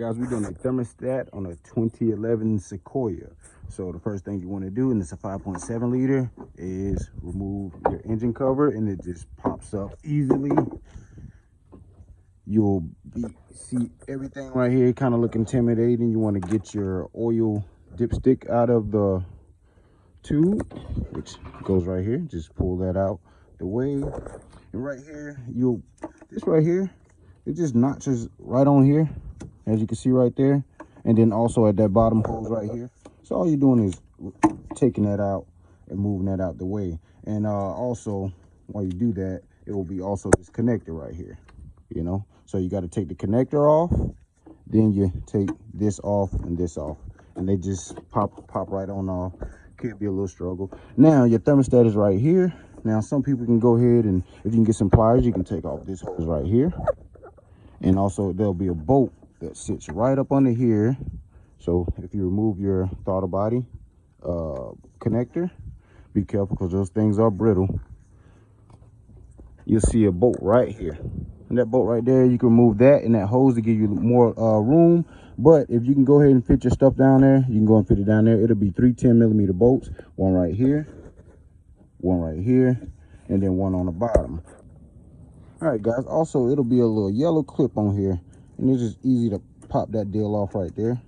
guys, we're doing a thermostat on a 2011 Sequoia. So the first thing you want to do, and it's a 5.7 liter, is remove your engine cover, and it just pops up easily. You'll see everything right here kind of look intimidating. You want to get your oil dipstick out of the tube, which goes right here. Just pull that out the way, and right here, this right here, it just notches right on here, as you can see right there, and then also at that bottom hose right here. So all you're doing is taking that out and moving that out the way. And also, while you do that, it will be also this connector right here, you know. So you got to take the connector off, then you take this off and this off, and they just pop right on off. Could be a little struggle. Now your thermostat is right here. Now some people can go ahead, and if you can get some pliers, you can take off this hose right here. And also there'll be a bolt that sits right up under here. So if you remove your throttle body connector, be careful because those things are brittle. You'll see a bolt right here, and that bolt right there, you can remove that and that hose to give you more room. But if you can go ahead and fit your stuff down there, you can go and fit it down there. It'll be 3 10mm bolts, one right here, and then one on the bottom. All right, guys, also it'll be a little yellow clip on here, and it's just easy to pop that deal off right there.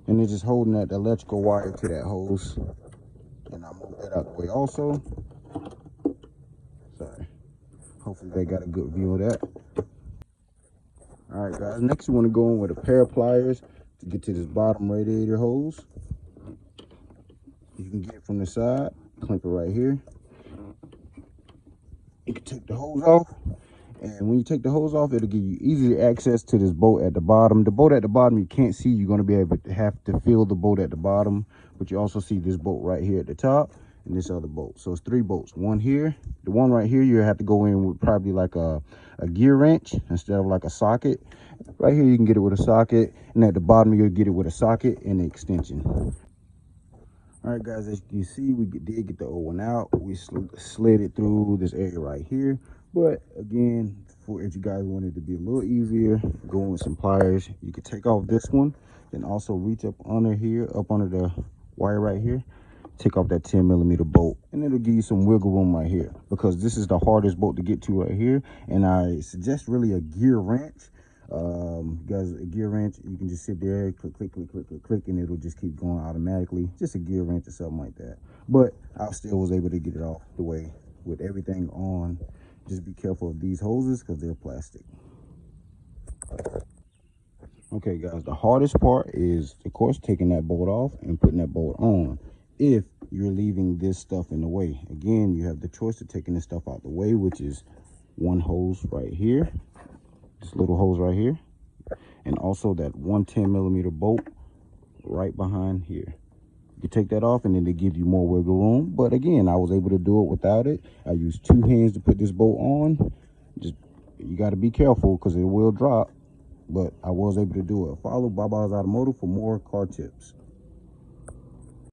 And it's just holding that electrical wire to that hose. And I'll move that out the way also. Sorry. Hopefully they got a good view of that. All right, guys, next you want to go in with a pair of pliers to get to this bottom radiator hose. You can get it from the side, clamp it right here. You can take the hose off. And when you take the hose off, it'll give you easy access to this bolt at the bottom. The bolt at the bottom you can't see. You're going to be able to have to feel the bolt at the bottom. But you also see this bolt right here at the top and this other bolt. So it's 3 bolts. One here. The one right here, you have to go in with probably like a gear wrench instead of like a socket. Right here, you can get it with a socket. And at the bottom, you'll get it with a socket and an extension. All right, guys, as you see, we did get the old one out. We slid it through this area right here. But again, if you guys wanted to be a little easier, going with some pliers, you could take off this one, then also reach up under here, up under the wire right here, take off that 10mm bolt, and it'll give you some wiggle room right here, because this is the hardest bolt to get to right here. And I suggest really a gear wrench. Guys, a gear wrench, you can just sit there, click, and it'll just keep going automatically. Just a gear wrench or something like that. But I still was able to get it off the way with everything on. Just be careful of these hoses because they're plastic. Okay, guys, the hardest part is, of course, taking that bolt off and putting that bolt on. If you're leaving this stuff in the way, again, you have the choice of taking this stuff out the way, which is one hose right here, this little hose right here, and also that 1 10mm bolt right behind here. You take that off, and then they give you more wiggle room. But again, I was able to do it without it. I used 2 hands to put this bolt on. You got to be careful because it will drop, but I was able to do it. Follow Baba's Automotive for more car tips.